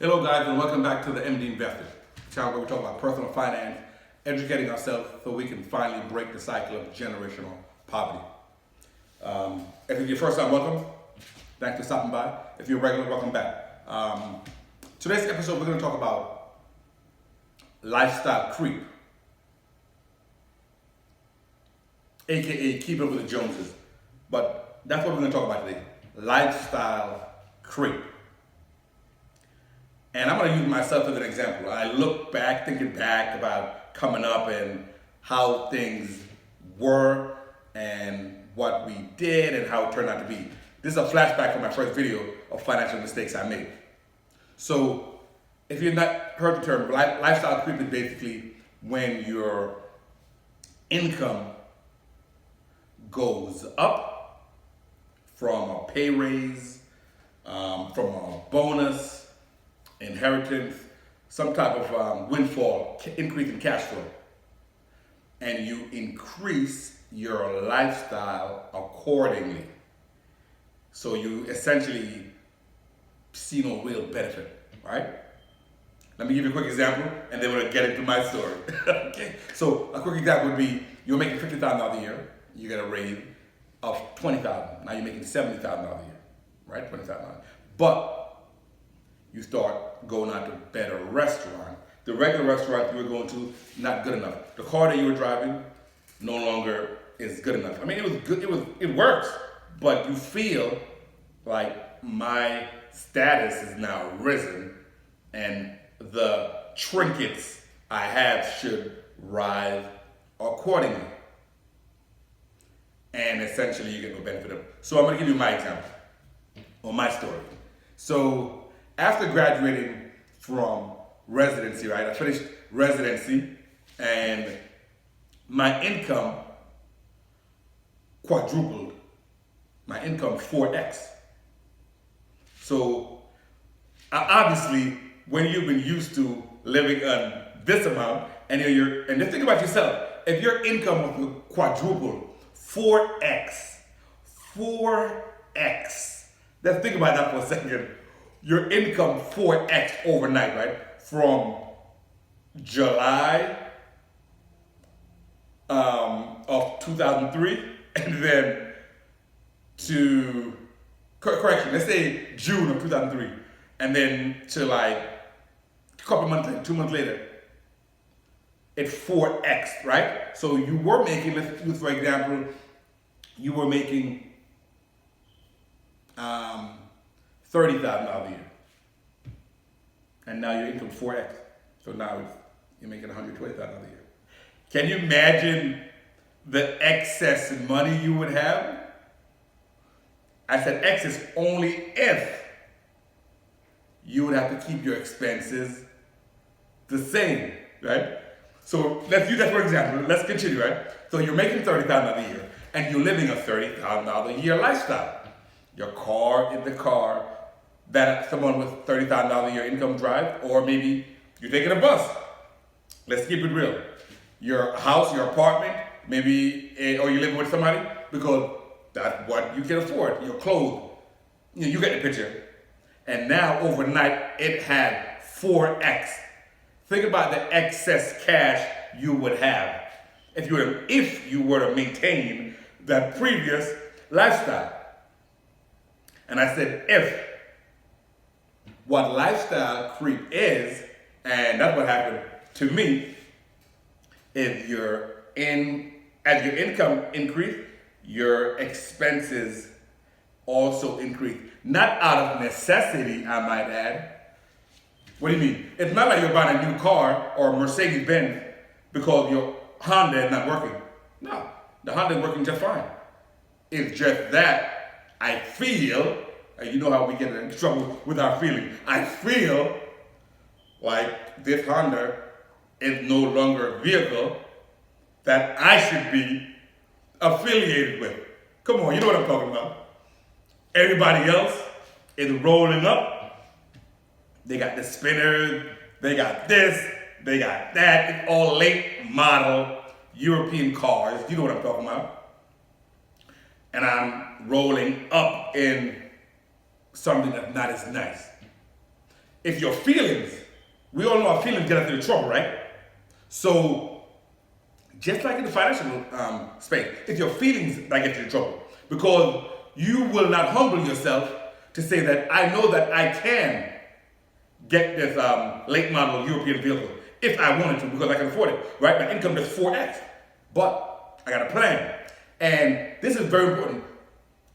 Hello guys and welcome back to the MD Investor channel where we talk about personal finance, educating ourselves so we can finally break the cycle of generational poverty. If it's your first time, welcome. Thanks for stopping by. If you're regular, welcome back. Today's episode we're going to talk about lifestyle creep, aka keep up with the Joneses. But that's what we're going to talk about today. Lifestyle creep. And I'm going to use myself as an example. I look back, thinking back about coming up and how things were and what we did and how it turned out to be. This is a flashback from my first video of financial mistakes I made. So if you've not heard the term, lifestyle creep is basically when your income goes up from a pay raise, from a bonus, inheritance, some type of windfall, increase in cash flow, and you increase your lifestyle accordingly. So you essentially see no real benefit, right? Let me give you a quick example, and then we'll get into my story. Okay. So a quick example would be you're making $50,000 a year, you get a raise of $20,000. Now you're making $70,000 a year, right? $20,000. But you start going out to better restaurant. The regular restaurant you were going to, not good enough. The car that you were driving no longer is good enough. I mean, it was good, it works, but you feel like my status is now risen and the trinkets I have should rise accordingly. And essentially you get no benefit of it. So I'm gonna give you my example, or my story. So after graduating from residency, right? I finished residency and my income quadrupled. My income 4x. So obviously, when you've been used to living on this amount, and just think about yourself, if your income was quadrupled, 4x. Let's think about that for a second. Your income 4x overnight, right? From July of 2003 and then to, correction, let's say June of 2003 and then to like a couple months later, 2 months later, it's 4x, right? So you were making, let's use for example, you were making $30,000 a year. And now your income 4x. So now you're making $120,000 a year. Can you imagine the excess money you would have? I said excess only if you would have to keep your expenses the same, right? So let's use that for example. Let's continue, right? So you're making $30,000 a year and you're living a $30,000 a year lifestyle. Your car is the car that someone with $30,000 a year income drive, or maybe you're taking a bus. Let's keep it real. Your house, your apartment, maybe, or you're living with somebody because that's what you can afford. Your clothes, you get the picture. And now overnight it had 4x. Think about the excess cash you would have if you were to maintain that previous lifestyle. And I said if. What lifestyle creep is, and that's what happened to me, if as your income increase, your expenses also increase. Not out of necessity, I might add. What do you mean? It's not like you're buying a new car or a Mercedes-Benz because your Honda is not working. No, the Honda is working just fine. It's just that I feel, and you know how we get in trouble with our feelings. I feel like this Honda is no longer a vehicle that I should be affiliated with. Come on, you know what I'm talking about. Everybody else is rolling up. They got the spinners, they got this, they got that. It's all late model European cars. You know what I'm talking about. And I'm rolling up in something that's not as nice. if your feelings, we all know our feelings get us into trouble, right? So, just like in the financial space, it's your feelings that get you in trouble. Because you will not humble yourself to say that I know that I can get this late model European vehicle if I wanted to because I can afford it, right? My income is 4x, but I got a plan. And this is very important.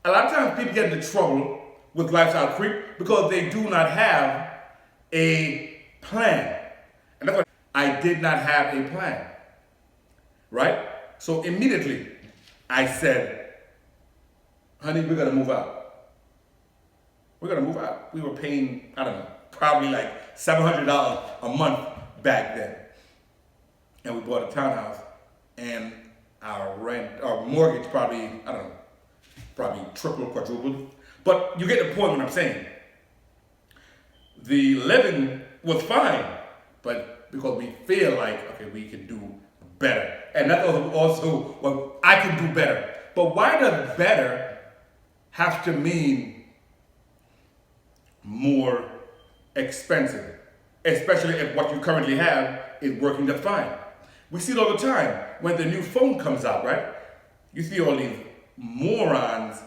A lot of times people get into trouble with lifestyle creep because they do not have a plan. And that's why I did not have a plan, right? So immediately I said, honey, we're gonna move out. We're gonna move out. We were paying, I don't know, probably like $700 a month back then. And we bought a townhouse and our mortgage probably, I don't know, probably triple, quadrupled. But you get the point what I'm saying. The living was fine, but because we feel like, okay, we can do better. And that's also well, I can do better. But why does better have to mean more expensive? Especially if what you currently have is working just fine. We see it all the time when the new phone comes out, right? You see all these morons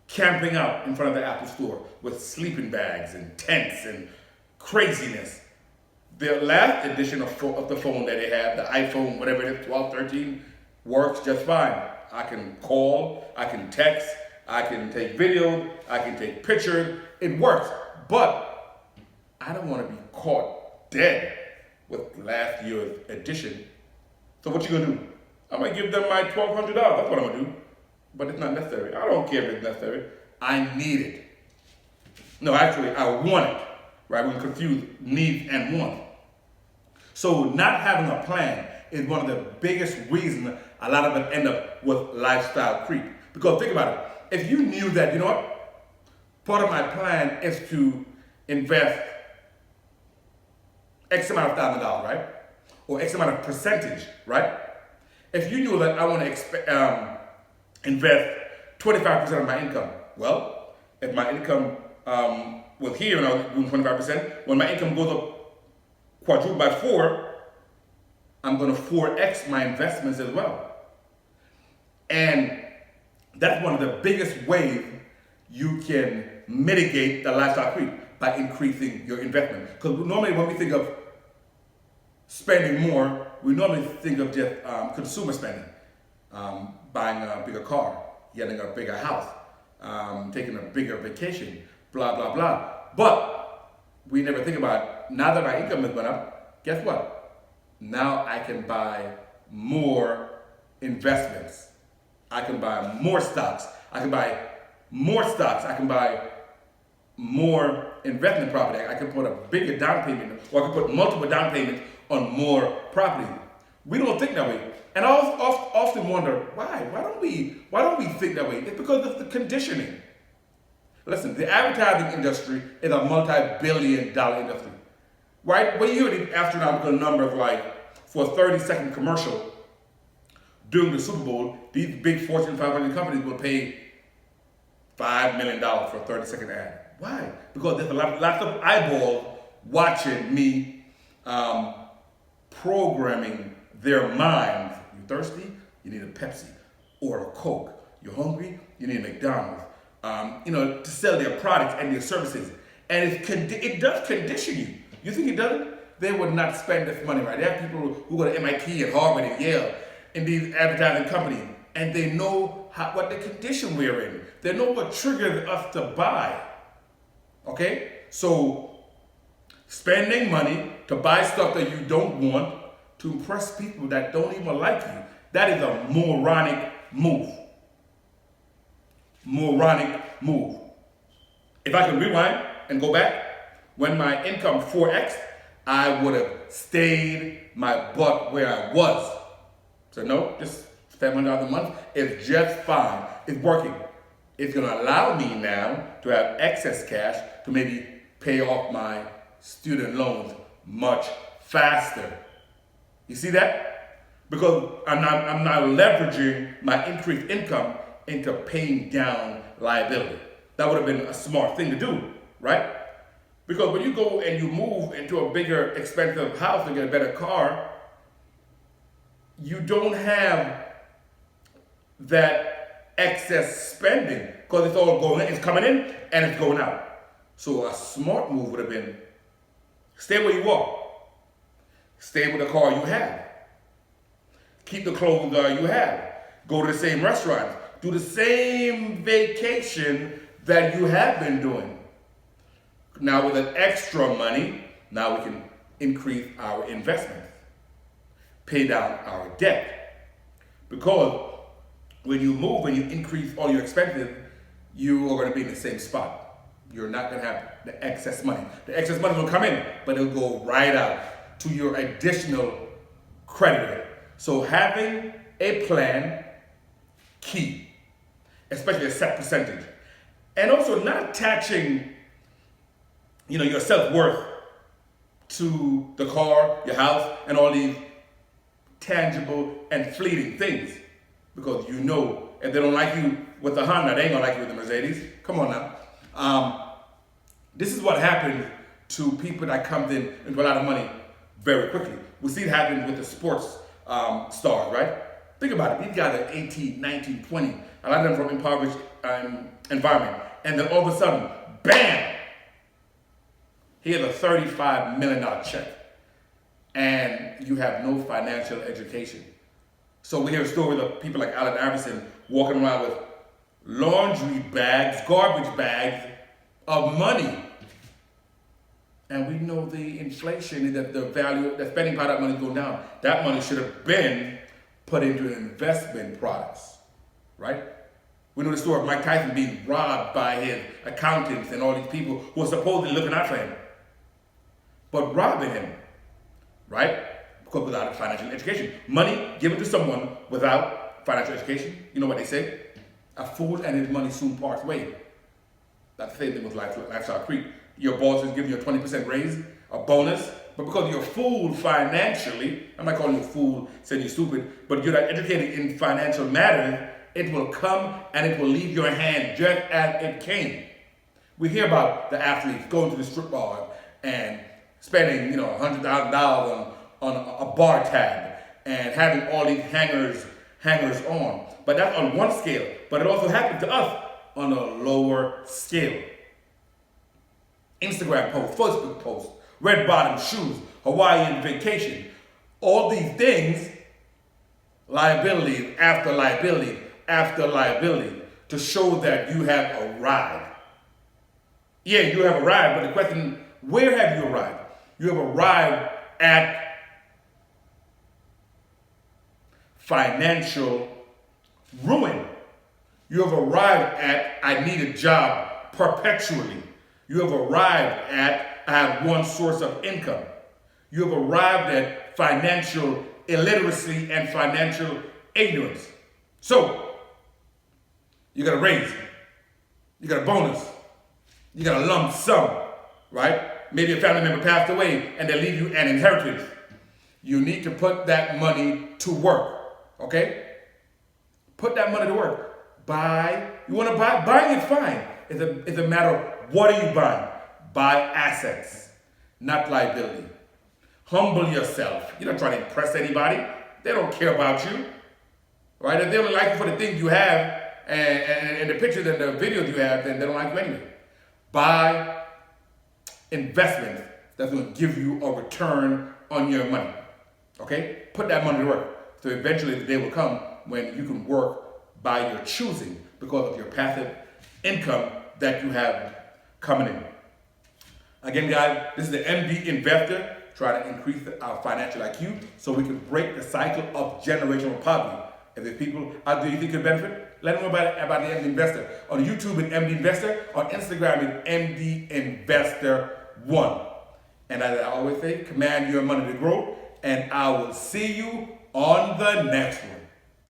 camping out in front of the Apple store with sleeping bags and tents and craziness. The last edition of the phone that they have, the iPhone, whatever it is, 12, 13, works just fine. I can call, I can text, I can take video, I can take pictures, it works. But I don't want to be caught dead with last year's edition. So what you gonna do? I'm gonna give them my $1,200, that's what I'm gonna do. But it's not necessary. I don't care if it's necessary. I need it. No, actually, I want it. Right? We confuse need and want. So not having a plan is one of the biggest reasons a lot of us end up with lifestyle creep. Because think about it. If you knew that, you know what? Part of my plan is to invest X amount of $1,000, right? Or X amount of percentage, right? If you knew that I want to invest 25% of my income, well, if my income was here and I was doing 25%, when my income goes up quadruple by 4, I'm going to 4x my investments as well. And that's one of the biggest ways you can mitigate the lifestyle creep by increasing your investment. Because normally when we think of spending more, we normally think of just consumer spending, buying a bigger car, getting a bigger house, taking a bigger vacation, blah, blah, blah. But we never think about, now that my income has gone up, guess what? Now I can buy more investments. I can buy more stocks. I can buy more stocks. I can buy more investment property. I can put a bigger down payment, or I can put multiple down payments on more property. We don't think that way. And I often wonder, why? Why don't we think that way? It's because of the conditioning. Listen, the advertising industry is a multi-billion-dollar industry. Right? When you hear the astronomical numbers like for a 30-second commercial during the Super Bowl, these big Fortune 500 companies will pay $5 million for a 30-second ad. Why? Because there's lots of eyeballs watching me programming their minds. You thirsty? You need a Pepsi or a Coke. You're hungry? You need a McDonald's. To sell their products and their services. And it does condition you. You think it doesn't? They would not spend this money, right? There are people who go to MIT and Harvard and Yale in these advertising companies, and they know what the condition we're in. They know what triggers us to buy. Okay? So, spending money to buy stuff that you don't want to impress people that don't even like you, that is a moronic move. Moronic move. If I can rewind and go back, when my income 4x, I would have stayed my butt where I was. So no, just $700 a month is just fine. It's working. It's going to allow me now to have excess cash to maybe pay off my student loans much faster. You see that? Because I'm now leveraging my increased income into paying down liability. That would have been a smart thing to do, right? Because when you go and you move into a bigger, expensive house to get a better car, you don't have that excess spending because it's all going in, it's coming in and it's going out. So a smart move would have been stay where you are, stay with the car you have, keep the clothes you have, go to the same restaurants, do the same vacation that you have been doing. Now with an extra money, now we can increase our investment, pay down our debt. Because when you move and you increase all your expenses, you are going to be in the same spot. You're not going to have the excess money. The excess money will come in, but it'll go right out to your additional creditor. So having a plan, key, especially a set percentage. And also not attaching, your self-worth to the car, your house, and all these tangible and fleeting things. Because if they don't like you with the Honda, they ain't gonna like you with the Mercedes. Come on now. This is what happens to people that comes into a lot of money very quickly. We see it happen with the sports stars, right? Think about it. These guys are 18, 19, 20. A lot of them from impoverished environment. And then all of a sudden, bam! Here's a $35 million check. And you have no financial education. So we hear stories of people like Allen Iverson walking around with laundry bags, garbage bags of money. And we know the inflation, that the value, the spending power of that money is going down. That money should have been put into investment products, right? We know the story of Mike Tyson being robbed by his accountants and all these people who are supposedly looking out for him, but robbing him, right? Because without a financial education. Money given to someone without financial education, you know what they say? A fool and his money soon parts way. That's the same thing with lifestyle creep. Your boss is giving you a 20% raise, a bonus, but because you're fooled financially, I'm not calling you a fool, saying you're stupid, but you're not educated in financial matters, it will come and it will leave your hand just as it came. We hear about the athletes going to the strip bar and spending, $100,000 on a bar tab and having all these hangers on. But that's on one scale. But it also happened to us on a lower scale. Instagram posts, Facebook posts, red bottom shoes, Hawaiian vacation. All these things, liability after liability after liability, to show that you have arrived. Yeah, you have arrived, but the question, where have you arrived? You have arrived at financial ruin. You have arrived at, I need a job perpetually. You have arrived at, I have one source of income. You have arrived at financial illiteracy and financial ignorance. So, you got a raise, you got a bonus, you got a lump sum, right? Maybe a family member passed away and they leave you an inheritance. You need to put that money to work, okay? Put that money to work. Buy, you want to buy? Buying is fine. It's a matter of what are you buying? Buy assets, not liability. Humble yourself. You're not trying to impress anybody. They don't care about you, right? If they only like you for the things you have and the pictures and the videos you have, then they don't like you anyway. Buy investments that's going to give you a return on your money, okay? Put that money to work. So eventually the day will come when you can work by your choosing because of your passive income that you have coming in. Again, guys, this is the MD Investor trying to increase our financial IQ so we can break the cycle of generational poverty. If there's people out there you think could benefit, let them know about the MD Investor. On YouTube, it's MD Investor. On Instagram, it's MD Investor 1. And as I always say, command your money to grow, and I will see you on the next one.